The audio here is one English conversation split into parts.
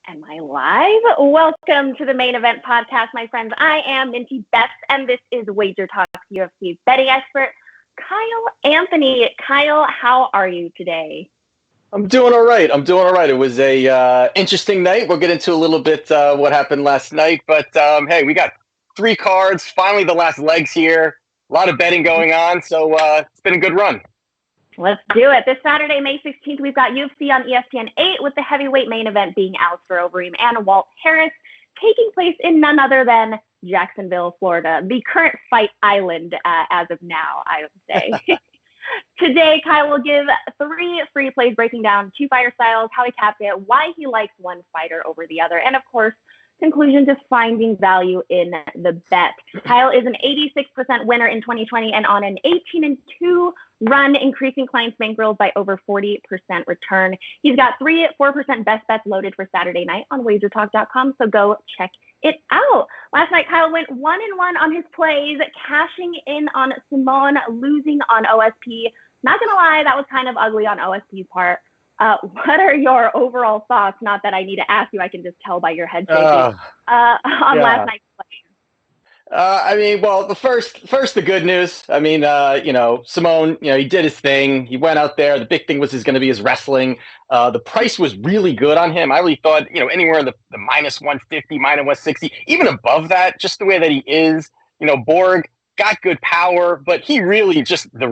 Am I live? Welcome to the main event podcast, my friends. I am Minty Best, and this is WagerTalk UFC betting expert, Kyle Anthony. Kyle, how are you today? I'm doing all right. It was a interesting night. We'll get into a little bit what happened last night. But, hey, we got 3 cards. Finally, the last legs here. A lot of betting going on. So it's been a good run. Let's do it. This Saturday, May 16th, we've got UFC on ESPN 8 with the heavyweight main event being Alistair Overeem and Walt Harris, taking place in none other than Jacksonville, Florida, the current fight island as of now, I would say. Today, Kyle will give 3 free plays breaking down 2 fighter styles, how he capped it, why he likes one fighter over the other, and of course, conclusion to finding value in the bet. Kyle is an 86% winner in 2020 and on an 18-2 run, increasing clients' bankrolls by over 40% return. He's got 3 4% best bets loaded for Saturday night on WagerTalk.com, so go check it out. Last night, Kyle went 1-1 on his plays, cashing in on Simone, losing on OSP. Not going to lie, that was kind of ugly on OSP's part. What are your overall thoughts? Not that I need to ask you, I can just tell by your head shaking, on last night's plays. The first, the good news. Simone, he did his thing. He went out there. The big thing was going to be his wrestling. The price was really good on him. I really thought, anywhere in the minus 150, minus 160, even above that, just the way that he is. Borg got good power, but he really just the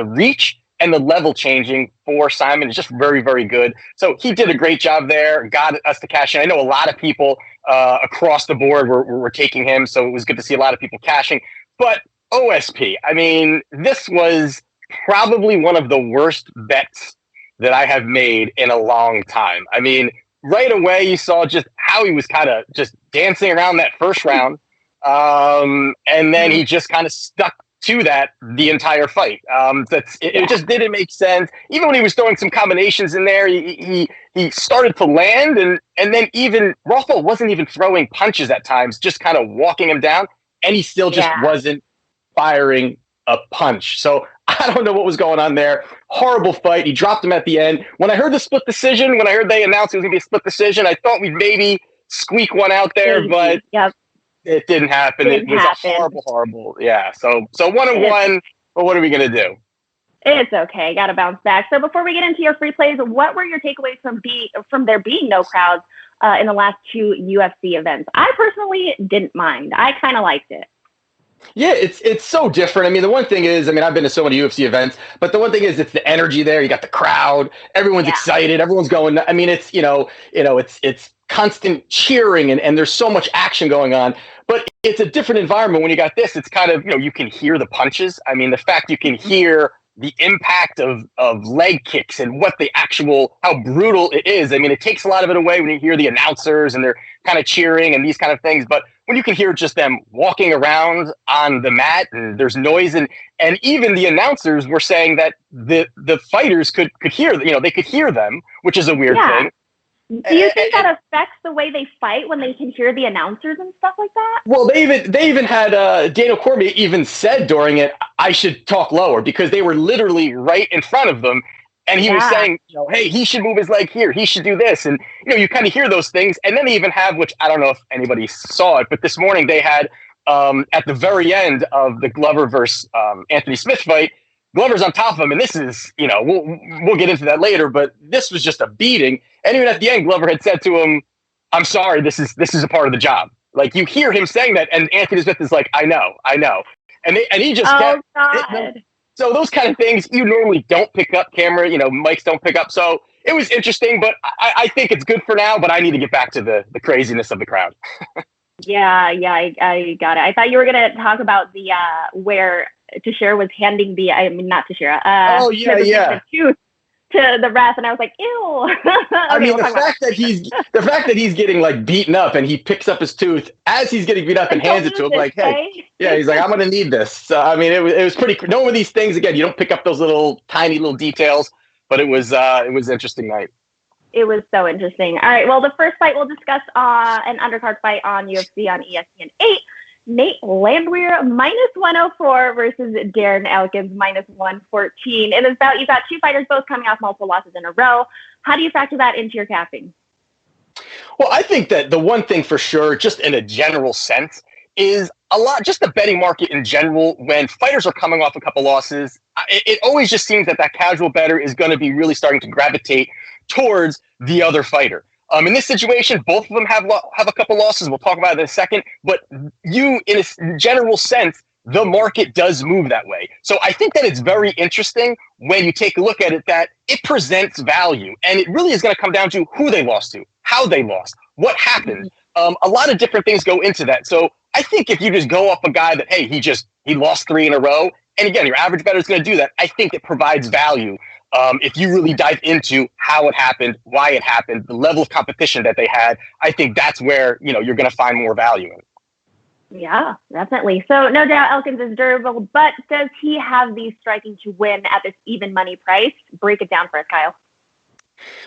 reach and the level changing for Simon is just very, very good. So he did a great job there, got us to cash in. I know a lot of people across the board were taking him, so it was good to see a lot of people cashing. But OSP, this was probably one of the worst bets that I have made in a long time. Right away, you saw just how he was kind of just dancing around that first round. And then he just kind of stuck to that the entire fight. It just didn't make sense. Even when he was throwing some combinations in there, he started to land, and then even Rothwell wasn't even throwing punches at times, just kind of walking him down, and he still just wasn't firing a punch. So I don't know what was going on there. Horrible fight. He dropped him at the end. When I heard the split decision, when I heard they announced it was going to be a split decision, I thought we'd maybe squeak one out there, but it didn't happen. It was a horrible. Yeah. So 1-1, but what are we going to do? It's okay. Got to bounce back. So before we get into your free plays, what were your takeaways from there being no crowds in the last 2 UFC events? I personally didn't mind. I kind of liked it. Yeah, it's so different. The one thing is, I've been to so many UFC events, but the one thing is, it's the energy there. You got the crowd. Everyone's excited. Everyone's going. It's it's constant cheering and there's so much action going on. But it's a different environment when you got this. It's kind of, you can hear the punches. The fact you can hear the impact of leg kicks and how brutal it is. It takes a lot of it away when you hear the announcers and they're kind of cheering and these kind of things. But when you can hear just them walking around on the mat and there's noise and even the announcers were saying that the fighters could hear, they could hear them, which is a weird thing. Do you think that affects the way they fight when they can hear the announcers and stuff like that? Well, they even had Daniel Cormier even said during it, I should talk lower, because they were literally right in front of them. And he was saying, hey, he should move his leg here. He should do this. And, you kind of hear those things. And then they even have, which I don't know if anybody saw it, but this morning they had at the very end of the Glover versus Anthony Smith fight, Glover's on top of him, and this is, we'll get into that later, but this was just a beating. And even at the end, Glover had said to him, I'm sorry, this is a part of the job. Like, you hear him saying that, and Anthony Smith is like, I know. And he just kept. So those kind of things you normally don't pick up camera, mics don't pick up. So it was interesting, but I think it's good for now, but I need to get back to the craziness of the crowd. I got it. I thought you were going to talk about the where Teixeira was handing not Teixeira. The tooth to the ref, and I was like, ew. The fact that he's getting like beaten up, and he picks up his tooth as he's getting beat up and hands it to him, like, hey, he's like, I'm going to need this. So it was pretty. No one of these things, again, you don't pick up those tiny little details, but it was an interesting night. It was so interesting. All right. Well, the first fight we'll discuss an undercard fight on UFC on ESPN 8. Nate Landwehr -104 versus Darren Elkins -114. In this bout, you've got 2 fighters both coming off multiple losses in a row. How do you factor that into your capping? Well, I think that the one thing for sure, just in a general sense, is a lot, just the betting market in general, when fighters are coming off a couple losses, it always just seems that casual bettor is going to be really starting to gravitate towards the other fighter. In this situation, both of them have a couple losses. We'll talk about it in a second. But in a general sense, the market does move that way. So I think that it's very interesting when you take a look at it, that it presents value. And it really is going to come down to who they lost to, how they lost, what happened. A lot of different things go into that. So I think if you just go up a guy that, hey, he lost 3 in a row, and again, your average bettor is going to do that, I think it provides value. If you really dive into how it happened, why it happened, the level of competition that they had, I think that's where, you're going to find more value in. Yeah, definitely. So no doubt Elkins is durable, but does he have the striking to win at this even money price? Break it down for us, Kyle.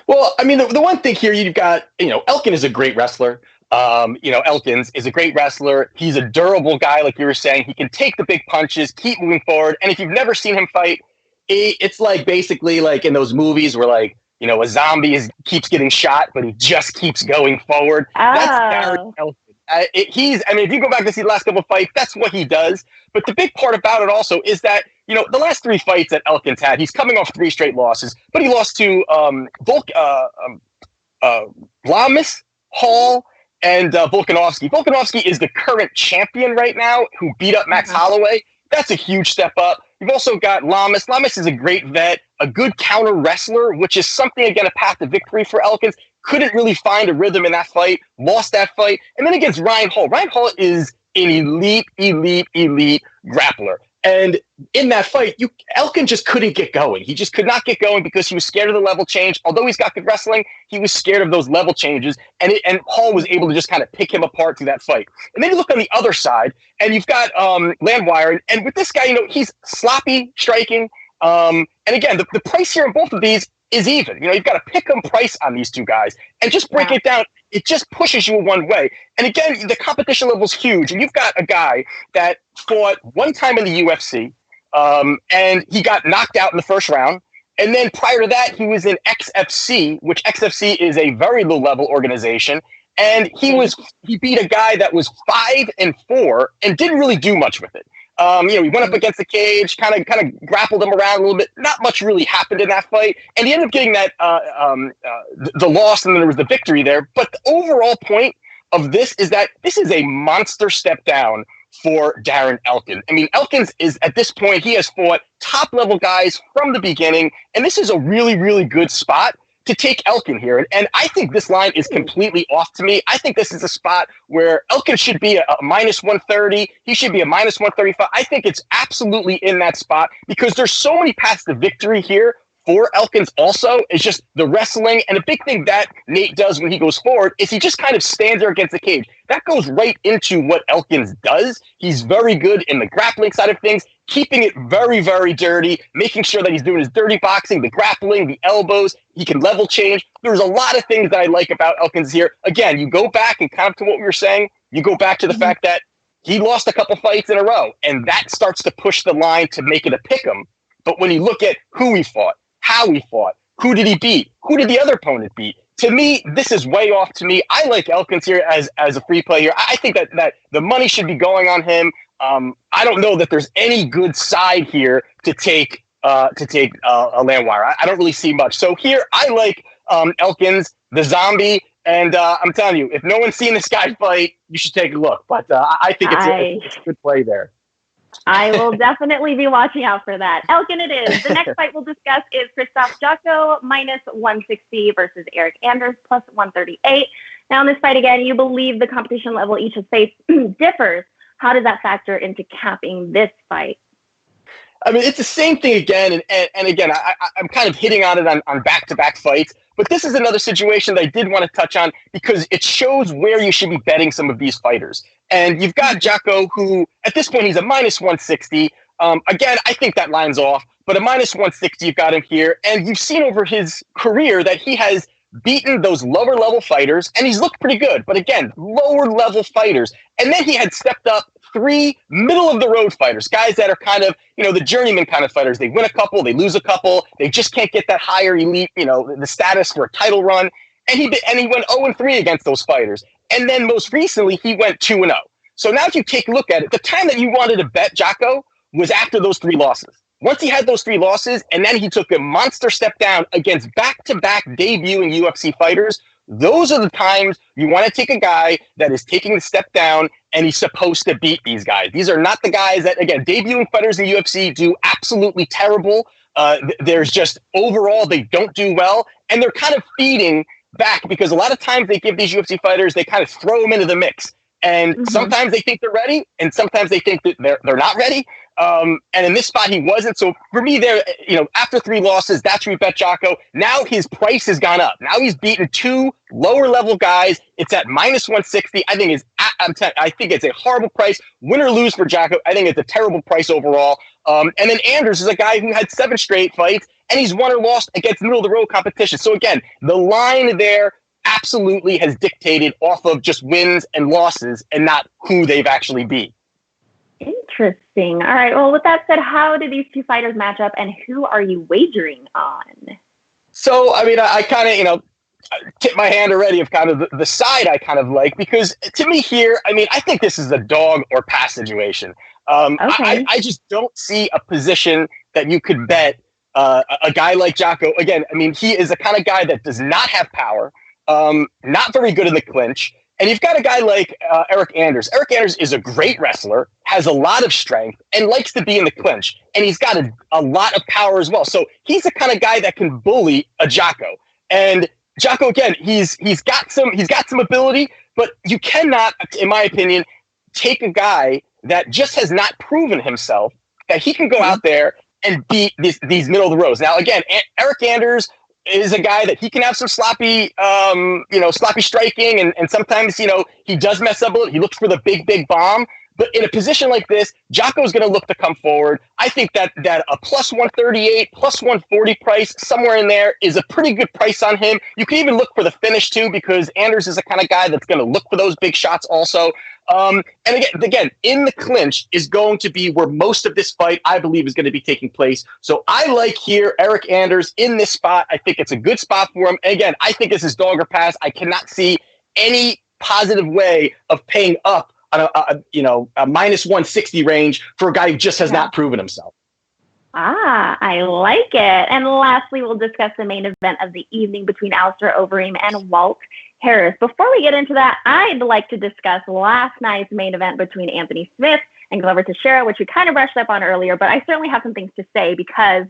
Well, I mean, the one thing here you've got, Elkin is a great wrestler. Elkins is a great wrestler. He's a durable guy, like you were saying. He can take the big punches, keep moving forward. And if you've never seen him fight, it's like basically like in those movies where a zombie keeps getting shot, but he just keeps going forward. Oh. That's Darren Elkins. If you go back to see the last couple of fights, that's what he does. But the big part about it also is that, the last 3 fights that Elkins had, he's coming off 3 straight losses, but he lost to Lamas, Hall, and Volkanovski. Volkanovski is the current champion right now who beat up Max Holloway. That's a huge step up. You've also got Lamas. Lamas is a great vet, a good counter wrestler, which is something, again, a path to victory for Elkins. Couldn't really find a rhythm in that fight, lost that fight. And then against Ryan Hall. Ryan Hall is an elite grappler. And in that fight, Elkin just couldn't get going. He just could not get going because he was scared of the level change. Although he's got good wrestling, he was scared of those level changes. And Hall was able to just kind of pick him apart through that fight. And then you look on the other side, and you've got Landwehr. And with this guy, he's sloppy striking. And again, the price here in both of these is even. You've got a pick-em price on these two guys. And just break it down. It just pushes you one way. And again, the competition level is huge. And you've got a guy that fought one time in the UFC, and he got knocked out in the first round. And then prior to that, he was in XFC, which XFC is a very low-level organization. And he beat a guy that was 5-4 and didn't really do much with it. He went up against the cage, kind of grappled him around a little bit. Not much really happened in that fight, and he ended up getting that the loss, and then there was the victory there. But the overall point of this is that this is a monster step down for Darren Elkin. I mean, Elkins is at this point, he has fought top level guys from the beginning, and this is a really, really good spot to take Elkin here. And I think this line is completely off to me. I think this is a spot where Elkin should be a minus 130. He should be a minus 135. I think it's absolutely in that spot because there's so many paths to victory here for Elkins also. It's just the wrestling. And a big thing that Nate does when he goes forward is he just kind of stands there against the cage. That goes right into what Elkins does. He's very good in the grappling side of things, keeping it very, very dirty, making sure that he's doing his dirty boxing, the grappling, the elbows. He can level change. There's a lot of things that I like about Elkins here. Again, you go back and kind of to what we were saying, you go back to the fact that he lost a couple fights in a row, and that starts to push the line to make it a pick'em. But when you look at who he fought, how he fought, who did he beat, who did the other opponent beat, to me, this is way off to me. I like Elkins here as a free play here. I think that the money should be going on him. I don't know that there's any good side here to take a Landwehr. I don't really see much. So here, I like Elkins, the zombie, and I'm telling you, if no one's seen this guy fight, you should take a look. But I think it's a good play there. I will definitely be watching out for that. Elkin it is. The next fight we'll discuss is Christoph Jocko minus 160 versus Eric Anders plus 138. Now in this fight, again, you believe the competition level each has faced differs. How does that factor into capping this fight? I mean, it's the same thing again. And again, I'm kind of hitting on it on back-to-back fights. But this is another situation that I did want to touch on because it shows where you should be betting some of these fighters. And you've got Jocko, who at this point, he's a minus 160. Again, I think that line's off. But a minus 160, you've got him here. And you've seen over his career that he has beaten those lower level fighters, and he's looked pretty good. But again, lower level fighters. And then he had stepped up 3 middle of the road fighters, guys that are kind of, the journeyman kind of fighters. They win a couple, they lose a couple. They just can't get that higher elite, the status for a title run. and he went 0-3 against those fighters. And then most recently, he went 2-0. So now if you take a look at it, the time that you wanted to bet Jocko was after those 3 losses. Once he had those 3 losses, and then he took a monster step down against back-to-back debuting UFC fighters, those are the times you want to take a guy that is taking the step down and he's supposed to beat these guys. These are not the guys that, again, debuting fighters in UFC do absolutely terrible. There's just overall, they don't do well, and they're kind of feeding back because a lot of times they give these UFC fighters, they kind of throw them into the mix. And sometimes they think they're ready, and sometimes they think that they're not ready. And in this spot, he wasn't. So for me, there, after 3 losses, that's where we bet Jocko. Now his price has gone up. Now he's beaten 2 lower level guys. It's at -160. I think it's a horrible price. Win or lose for Jocko, I think it's a terrible price overall. And then Anders is a guy who had 7 straight fights, and he's won or lost against middle of the road competition. So again, the line there absolutely has dictated off of just wins and losses and not who they've actually beat. Interesting. All right. Well, with that said, how do these 2 fighters match up, and who are you wagering on? So, I mean, I kind of, tip my hand already of kind of the side I kind of like, because to me here, I mean, I think this is a dog or pass situation. Okay. I just don't see a position that you could bet a guy like Jocko. Again, I mean, he is the kind of guy that does not have power. Not very good in the clinch. And you've got a guy like Eric Anders. Eric Anders is a great wrestler, has a lot of strength, and likes to be in the clinch. And he's got a lot of power as well. So he's the kind of guy that can bully a Jocko. And Jocko, again, he's got some ability, but you cannot, in my opinion, take a guy that just has not proven himself that he can go out there and beat these middle of the roads. Now, again, Eric Anders is a guy that he can have some sloppy striking, and sometimes, he does mess up a little. He looks for the big bomb. But in a position like this, Jocko is going to look to come forward. I think that a +138, +140 price, somewhere in there, is a pretty good price on him. You can even look for the finish too, because Anders is the kind of guy that's going to look for those big shots also. And again, in the clinch is going to be where most of this fight, I believe, is going to be taking place. So I like here Eric Anders in this spot. I think it's a good spot for him. And again, I think this is dog or pass. I cannot see any positive way of paying up on a -160 range for a guy who just has not proven himself. I like it. And lastly, we'll discuss the main event of the evening between Alistair Overeem and Walt Harris. Before we get into that, I'd like to discuss last night's main event between Anthony Smith and Glover Teixeira, which we kind of brushed up on earlier, but I certainly have some things to say because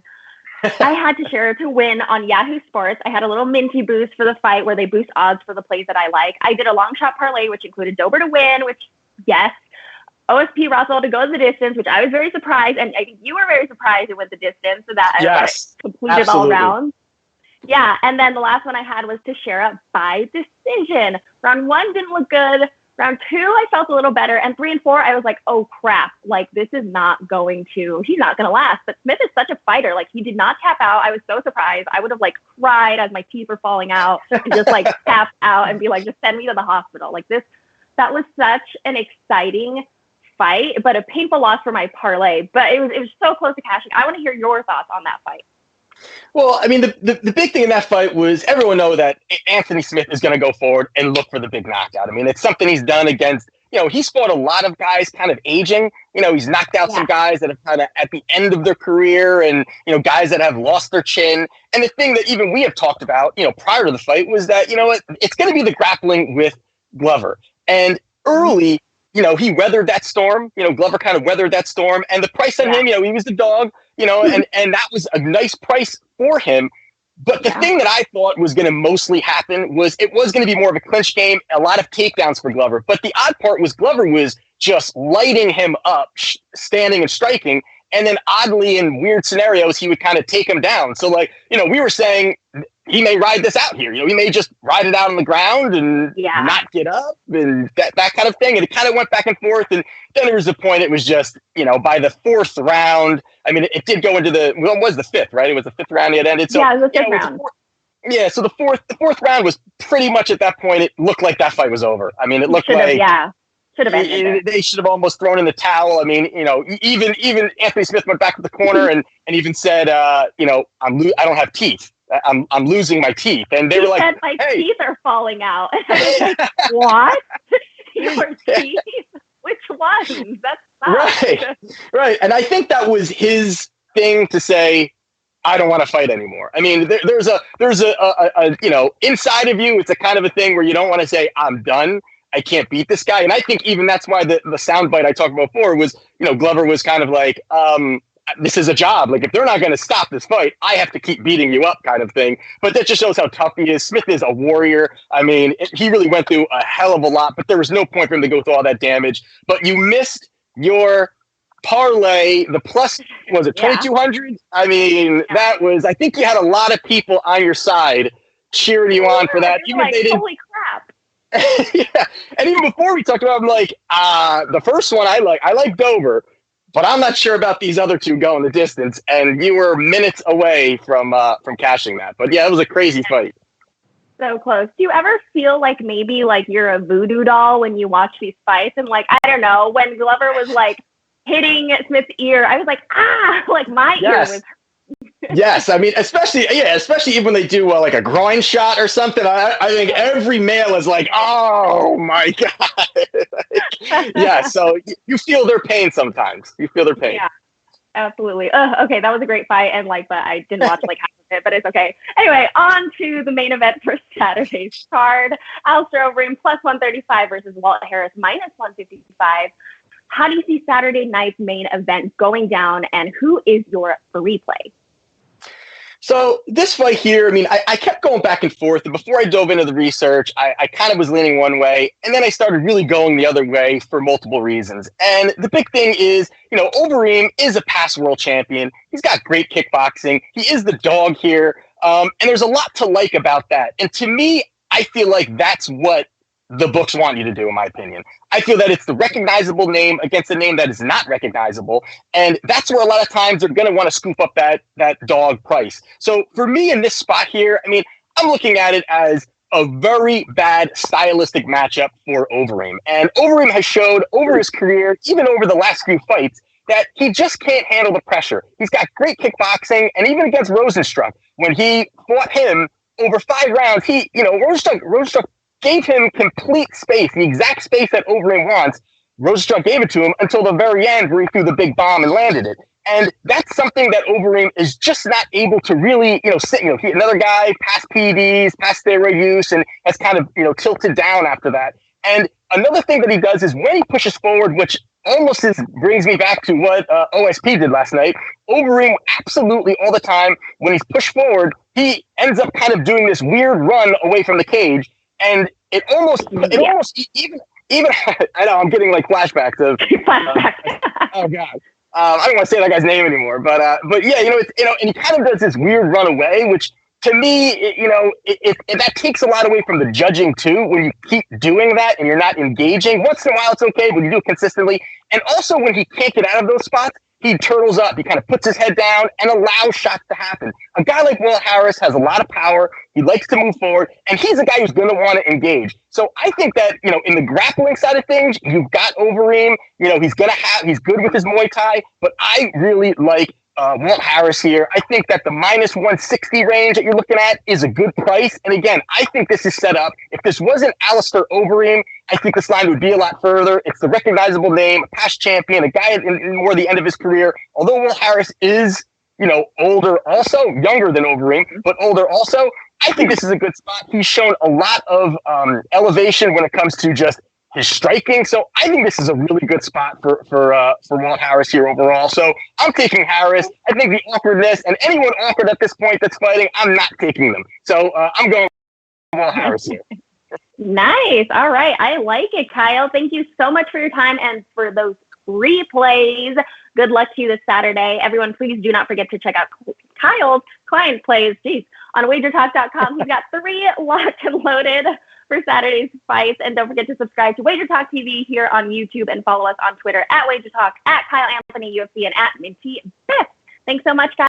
I had Teixeira to win on Yahoo Sports. I had a little minty boost for the fight where they boost odds for the plays that I like. I did a long shot parlay, which included Dober to win, which, yes. OSP Russell to go the distance, which I was very surprised, and I think you were very surprised it went the distance, so that completed absolutely. all rounds. Yeah, and then the last one I had was Teixeira by decision. Round 1 didn't look good. Round 2, I felt a little better, and 3 and 4, I was like, oh crap, like this is not going to, he's not going to last. But Smith is such a fighter, like he did not tap out. I was so surprised. I would have like cried as my teeth were falling out and just like tap out and be like, just send me to the hospital. Like that was such an exciting fight, but a painful loss for my parlay. But it was so close to cashing. I want to hear your thoughts on that fight. Well, I mean, the big thing in that fight was everyone know that Anthony Smith is going to go forward and look for the big knockout. I mean, it's something he's done against, he's fought a lot of guys kind of aging. He's knocked out some guys that have kind of at the end of their career and, guys that have lost their chin. And the thing that even we have talked about, prior to the fight was that, it's going to be the grappling with Glover. And early, he weathered that storm. Glover kind of weathered that storm. And the price on him, he was the dog, and that was a nice price for him. But the thing that I thought was going to mostly happen was it was going to be more of a clinch game, a lot of takedowns for Glover. But the odd part was Glover was just lighting him up, standing and striking. And then oddly, in weird scenarios, he would kind of take him down. So, we were saying he may ride this out here. He may just ride it out on the ground and not get up and that kind of thing. And it kind of went back and forth. And then there was a point it was just, by the 4th round, I mean, it did go into it was the 5th, right? It was the 5th round it ended. So, it was the 5th round. So the fourth round was pretty much at that point, it looked like that fight was over. I mean, it looked like... Should have ended they should have almost thrown in the towel. I mean, even Anthony Smith went back to the corner and even said, I don't have teeth. I'm losing my teeth. And they were like, said, my hey. teeth are falling out. And I was like, what? Your teeth? Which ones? That's right. And I think that was his thing to say, I don't want to fight anymore. I mean, there's a inside of you, it's a kind of a thing where you don't want to say, I'm done. I can't beat this guy. And I think even that's why the soundbite I talked about before was, Glover was kind of like, this is a job. Like, if they're not going to stop this fight, I have to keep beating you up kind of thing. But that just shows how tough he is. Smith is a warrior. I mean, he really went through a hell of a lot, but there was no point for him to go through all that damage. But you missed your parlay. The plus, was it 2,200? I mean, that was, I think you had a lot of people on your side cheering you on for that. Even like, they didn't, holy crap. Yeah. And even before we talked about, I'm like, the first one I like Dover, but I'm not sure about these other two going the distance. And you were minutes away from cashing that. But yeah, it was a crazy fight. So close. Do you ever feel like maybe like you're a voodoo doll when you watch these fights? And like, I don't know, when Glover was like hitting Smith's ear, I was like, like my ear was hurt. Yes, I mean, especially even when they do like a groin shot or something. I think every male is like, oh my god. Yeah, so you feel their pain sometimes. You feel their pain. Yeah, absolutely. Okay, that was a great fight, and but I didn't watch like half of it, but it's okay. Anyway, on to the main event for Saturday's card: Alistair Overeem plus 135 versus Walt Harris minus 155. How do you see Saturday night's main event going down, and who is your replay? So this fight here, I mean, I kept going back and forth. And before I dove into the research, I kind of was leaning one way. And then I started really going the other way for multiple reasons. And the big thing is, Overeem is a past world champion. He's got great kickboxing. He is the dog here. And there's a lot to like about that. And to me, I feel like that's what the books want you to do, in my opinion. I feel that it's the recognizable name against a name that is not recognizable. And that's where a lot of times they're going to want to scoop up that dog price. So for me in this spot here, I mean, I'm looking at it as a very bad stylistic matchup for Overeem. And Overeem has showed over his career, even over the last few fights, that he just can't handle the pressure. He's got great kickboxing, and even against Rosenstruck, when he fought him over 5 rounds, Rosenstruck gave him complete space, the exact space that Overeem wants. Rosenstruck gave it to him until the very end where he threw the big bomb and landed it. And that's something that Overeem is just not able to really, sit. Another guy past PEDs, past steroid use, and has kind of, tilted down after that. And another thing that he does is when he pushes forward, which almost brings me back to what OSP did last night. Overeem absolutely all the time, when he's pushed forward, he ends up kind of doing this weird run away from the cage. And it almost even I know I'm getting like flashbacks of oh god, I don't want to say that guy's name anymore, but yeah, and he kind of does this weird run away, which to me, that takes a lot away from the judging too. When you keep doing that and you're not engaging, once in a while it's okay, but you do it consistently. And also when he can't get out of those spots, he turtles up. He kind of puts his head down and allows shots to happen. A guy like Will Harris has a lot of power. He likes to move forward, and he's a guy who's going to want to engage. So I think that, in the grappling side of things, you've got Overeem. He's good with his Muay Thai, but I really like Walt Harris here. I think that the minus 160 range that you're looking at is a good price. And again, I think this is set up. If this wasn't Alistair Overeem, I think this line would be a lot further. It's the recognizable name, a past champion, a guy in more the end of his career. Although Will Harris is, older also, younger than Overeem, but older also, I think this is a good spot. He's shown a lot of elevation when it comes to just his striking. So I think this is a really good spot for Walt Harris here overall. So I'm taking Harris. I think the awkwardness, and anyone awkward at this point that's fighting, I'm not taking them. So I'm going Walt Harris here. Nice. All right. I like it, Kyle. Thank you so much for your time and for those replays. Good luck to you this Saturday. Everyone, please do not forget to check out Kyle's client plays. On WagerTalk.com. He's got 3 locked and loaded for Saturday's fights. And don't forget to subscribe to WagerTalk TV here on YouTube and follow us on Twitter at WagerTalk, at Kyle Anthony UFC, and at Minty Beth. Thanks so much, guys.